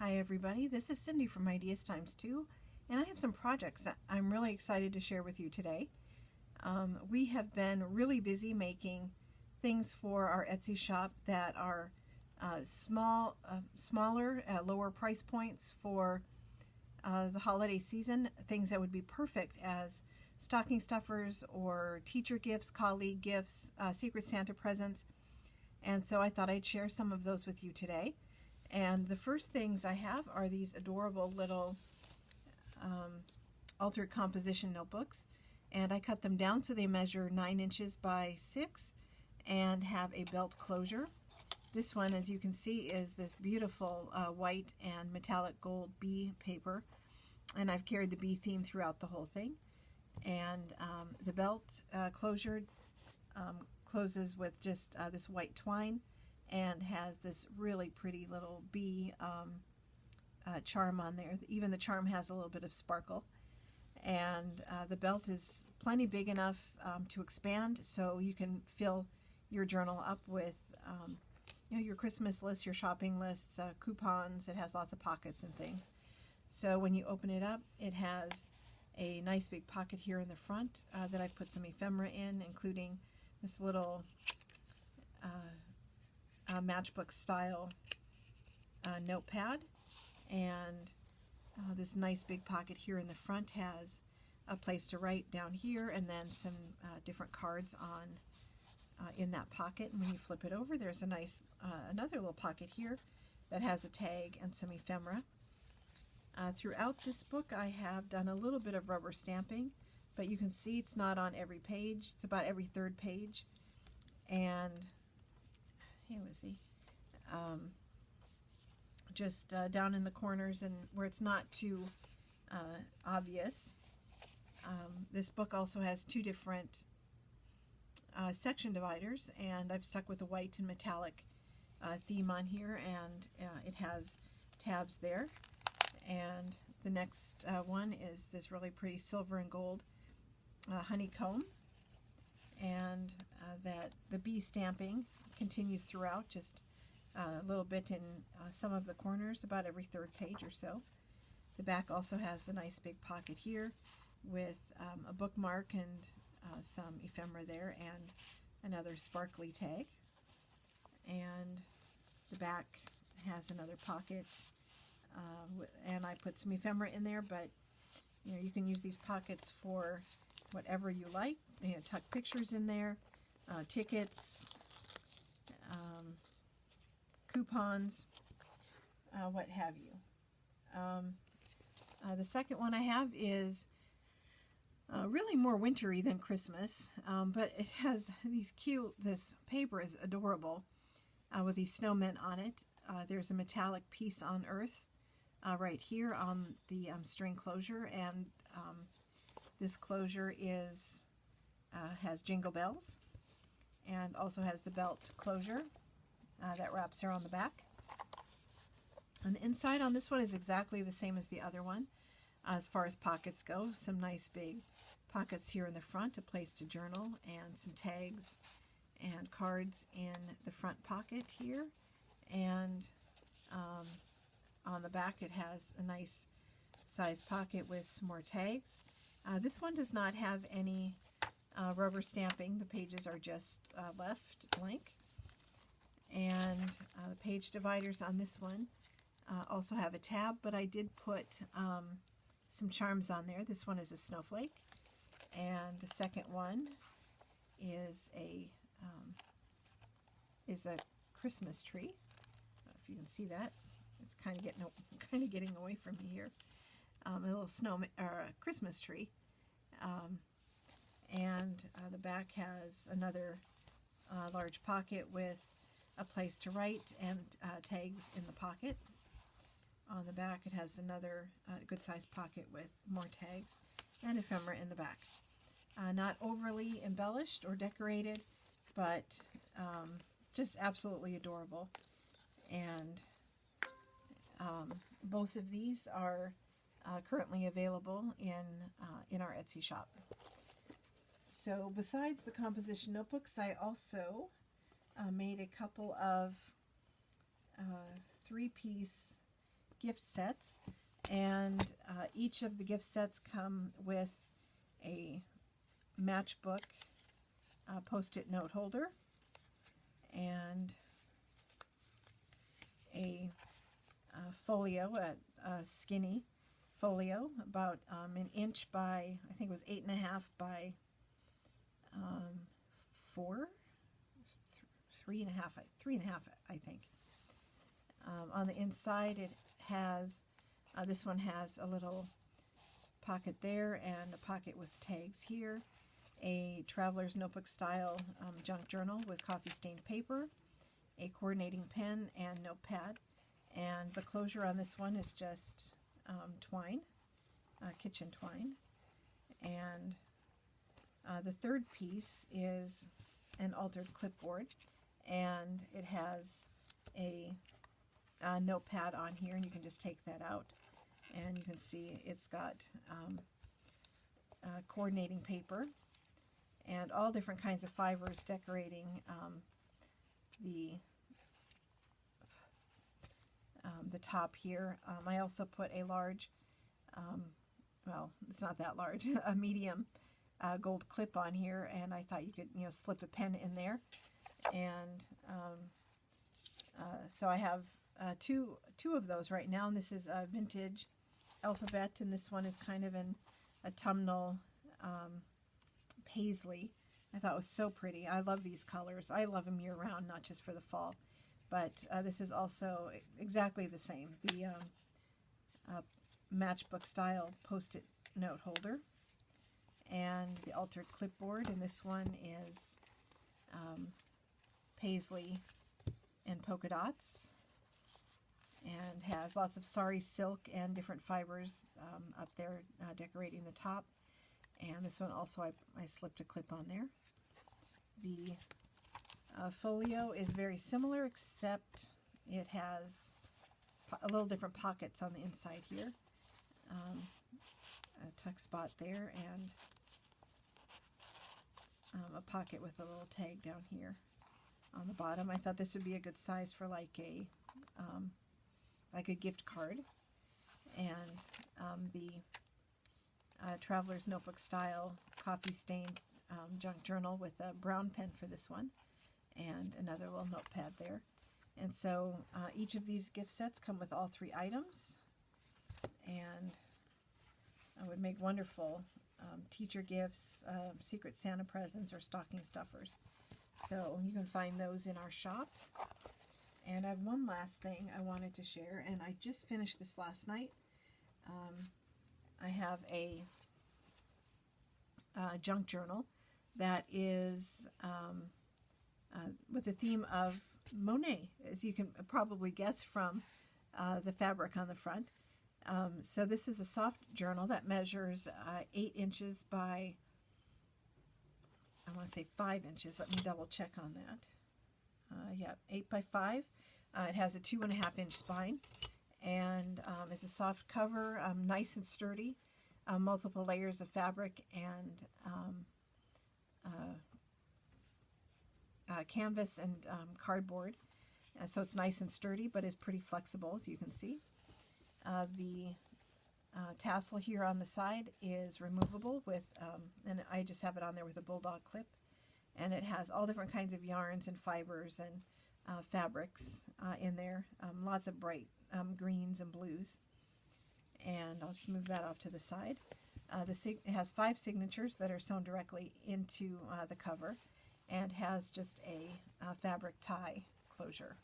Hi everybody, this is Cindy from Ideas Times 2, and I have some projects that I'm really excited to share with you today. We have been really busy making things for our Etsy shop that are smaller, lower price points for the holiday season, things that would be perfect as stocking stuffers or teacher gifts, colleague gifts, Secret Santa presents, and so I thought I'd share some of those with you today. And the first things I have are these adorable little altered composition notebooks, and I cut them down so they measure 9 inches by 6 and have a belt closure. This one, as you can see, is this beautiful white and metallic gold bee paper, and I've carried the bee theme throughout the whole thing. And the belt closure closes with just this white twine and has this really pretty little bee charm on there. Even the charm has a little bit of sparkle. And the belt is plenty big enough to expand, so you can fill your journal up with your Christmas lists, your shopping lists, coupons. It has lots of pockets and things. So when you open it up, it has a nice big pocket here in the front that I've put some ephemera in, including this little matchbook style notepad, and this nice big pocket here in the front has a place to write down here, and then some different cards on in that pocket. And when you flip it over, there's a nice another little pocket here that has a tag and some ephemera. Throughout this book I have done a little bit of rubber stamping, but you can see it's not on every page. It's about every third page. And here was he. Just down in the corners and where it's not too obvious. This book also has 2 different section dividers, and I've stuck with a white and metallic theme on here, and it has tabs there. And the next one is this really pretty silver and gold honeycomb, and that the bee stamping continues throughout, just a little bit in some of the corners, about every third page or so. The back also has a nice big pocket here with a bookmark and some ephemera there, and another sparkly tag. And the back has another pocket, and I put some ephemera in there, but you can use these pockets for whatever you like. Tuck pictures in there, tickets, coupons, what have you. The second one I have is really more wintry than Christmas, but it has these this paper is adorable with these snowmen on it. There's a metallic piece on earth right here on the string closure, and this closure has jingle bells, and also has the belt closure that wraps around the back. And the inside on this one is exactly the same as the other one as far as pockets go. Some nice big pockets here in the front, a place to journal, and some tags and cards in the front pocket here. And on the back it has a nice size pocket with some more tags. This one does not have any rubber stamping. The pages are just left blank. And the page dividers on this one also have a tab, but I did put some charms on there. This one is a snowflake, and the second one is a Christmas tree. I don't know if you can see that. It's kind of getting away from me here. A little Christmas tree, and the back has another large pocket with a place to write and tags in the pocket. On the back it has another good-sized pocket with more tags and ephemera in the back. Not overly embellished or decorated, but just absolutely adorable. And both of these are currently available in our Etsy shop. So besides the composition notebooks, I also made a couple of 3-piece gift sets, and each of the gift sets come with a matchbook post-it note holder and a folio, a skinny folio, about an inch by, I think it was 8.5 by 4, 3.5, 3.5, I think. On the inside, it has, this one has a little pocket there and a pocket with tags here, a traveler's notebook style junk journal with coffee stained paper, a coordinating pen and notepad, and the closure on this one is just twine, kitchen twine. And the third piece is an altered clipboard, and it has a notepad on here, and you can just take that out, and you can see it's got coordinating paper and all different kinds of fibers decorating the top here. I also put a large, well, it's not that large, a medium gold clip on here, and I thought you could, slip a pen in there. And so I have two of those right now, and this is a vintage alphabet, and this one is kind of in autumnal paisley. I thought it was so pretty. I love these colors. I love them year-round, not just for the fall. But this is also exactly the same, the matchbook style post-it note holder and the altered clipboard, and this one is paisley and polka dots, and has lots of sari silk and different fibers up there decorating the top. And this one also I slipped a clip on there. The folio is very similar, except it has a little different pockets on the inside here. A tuck spot there, and a pocket with a little tag down here on the bottom. I thought this would be a good size for like a gift card. And the Traveler's Notebook style coffee stained junk journal with a brown pen for this one, and another little notepad there. And so each of these gift sets come with all 3 items, and would make wonderful teacher gifts, Secret Santa presents, or stocking stuffers. So you can find those in our shop. And I have one last thing I wanted to share, and I just finished this last night. I have a junk journal that is with the theme of Monet, as you can probably guess from the fabric on the front. So this is a soft journal that measures 8 inches by, I want to say 5 inches. Let me double check on that. Yeah, 8 by 5. It has a 2.5 inch spine, and it's a soft cover, nice and sturdy, multiple layers of fabric, and canvas and cardboard. So it's nice and sturdy, but is pretty flexible, as you can see. The tassel here on the side is removable with, and I just have it on there with a bulldog clip. And it has all different kinds of yarns and fibers and fabrics in there. Lots of bright greens and blues. And I'll just move that off to the side. It has 5 signatures that are sewn directly into the cover, and has just a fabric tie closure.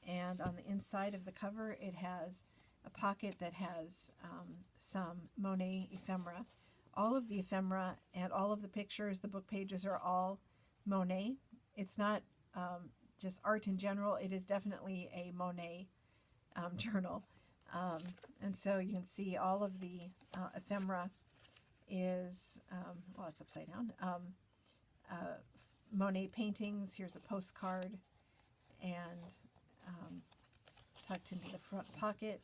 And on the inside of the cover, it has a pocket that has some Monet ephemera. All of the ephemera and all of the pictures, the book pages, are all Monet. It's not just art in general. It is definitely a Monet journal. And so you can see all of the ephemera is, well, it's upside down, Monet paintings. Here's a postcard, and tucked into the front pocket.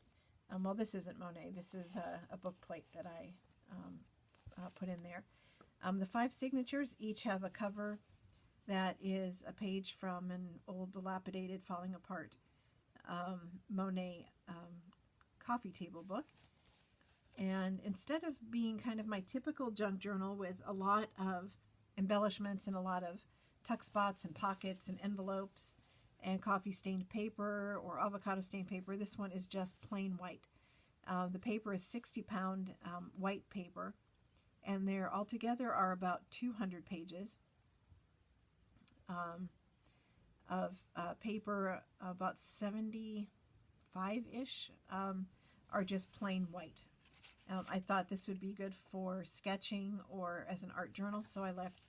Well, this isn't Monet. This is a book plate that I put in there. The 5 signatures each have a cover that is a page from an old, dilapidated, falling apart Monet coffee table book. And instead of being kind of my typical junk journal with a lot of embellishments and a lot of tuck spots and pockets and envelopes and coffee stained paper or avocado stained paper, this one is just plain white. The paper is 60-pound white paper, and there altogether are about 200 pages of paper. About 75-ish are just plain white. I thought this would be good for sketching or as an art journal, so I left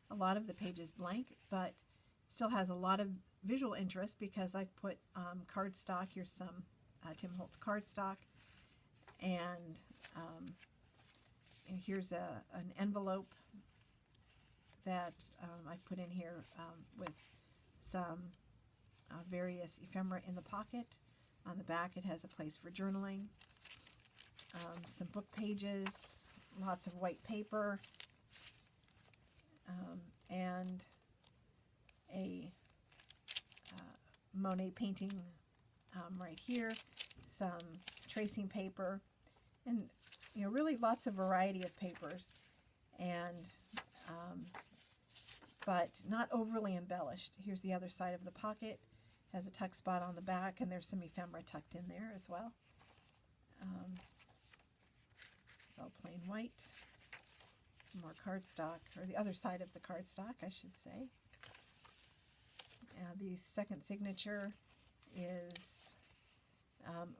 a lot of the pages blank, but it still has a lot of visual interest because I put cardstock. Here's some Tim Holtz cardstock, and here's an envelope that I put in here with some various ephemera in the pocket. On the back it has a place for journaling, some book pages, lots of white paper, and a Monet painting right here, some tracing paper, and really lots of variety of papers, and but not overly embellished. Here's the other side of the pocket. Has a tuck spot on the back, and there's some ephemera tucked in there as well. It's all plain white. Some more cardstock, or the other side of the cardstock, I should say. The second signature is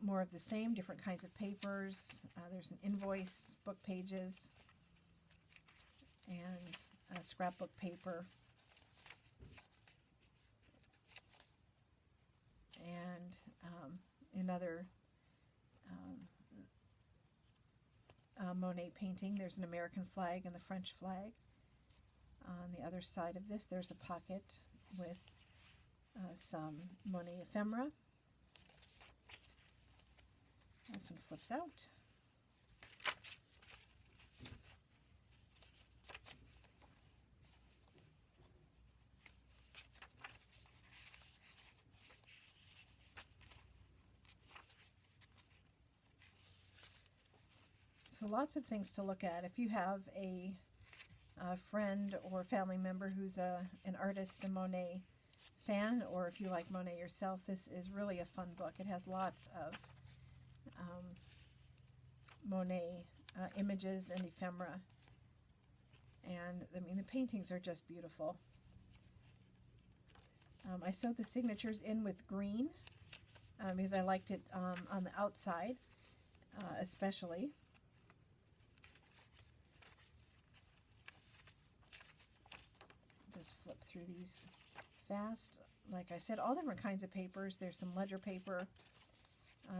more of the same, different kinds of papers. There's an invoice, book pages, and scrapbook paper, and another Monet painting. There's an American flag and the French flag. On the other side of this, there's a pocket with some Monet ephemera. This one flips out. So lots of things to look at. If you have a friend or family member who's an artist, a Monet fan, or if you like Monet yourself, this is really a fun book. It has lots of Monet images and ephemera, and I mean the paintings are just beautiful. I sewed the signatures in with green because I liked it on the outside especially. Just flip through these fast. Like I said, all different kinds of papers. There's some ledger paper,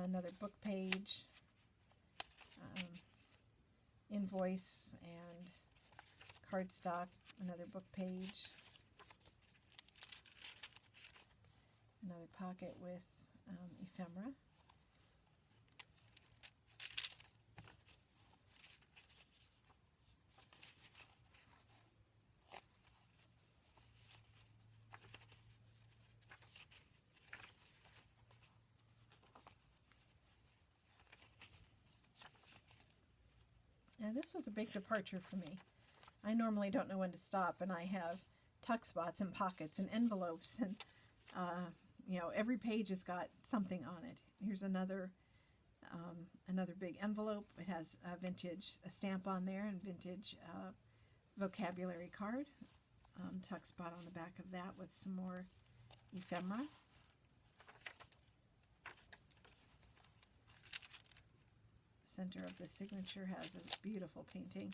another book page, invoice and cardstock, another book page, another pocket with ephemera. Now this was a big departure for me. I normally don't know when to stop, and I have tuck spots and pockets and envelopes, and every page has got something on it. Here's another big envelope. It has a vintage stamp on there and vintage vocabulary card. Tuck spot on the back of that with some more ephemera. Center of the signature has this beautiful painting.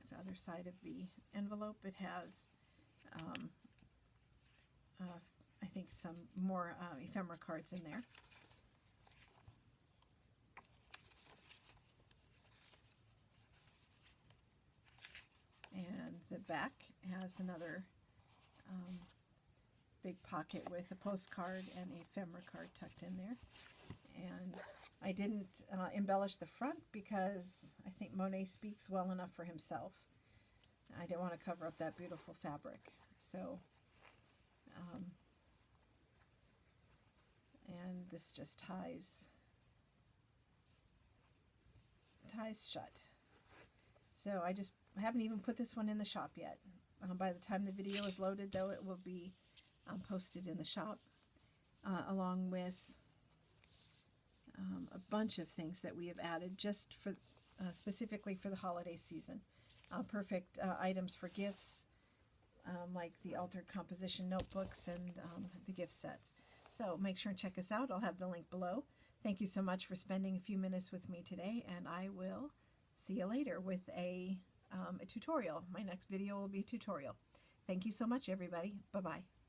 It's the other side of the envelope. It has, I think, some more ephemera cards in there. And the back has another big pocket with a postcard and a ephemera card tucked in there. And I didn't embellish the front because I think Monet speaks well enough for himself. I didn't want to cover up that beautiful fabric. So and this just ties shut. So I haven't even put this one in the shop yet. By the time the video is loaded, though, it will be posted in the shop, along with a bunch of things that we have added just for specifically for the holiday season. Perfect items for gifts, like the altered composition notebooks and the gift sets. So make sure and check us out. I'll have the link below. Thank you so much for spending a few minutes with me today, and I will see you later with a tutorial. My next video will be a tutorial. Thank you so much, everybody. Bye-bye.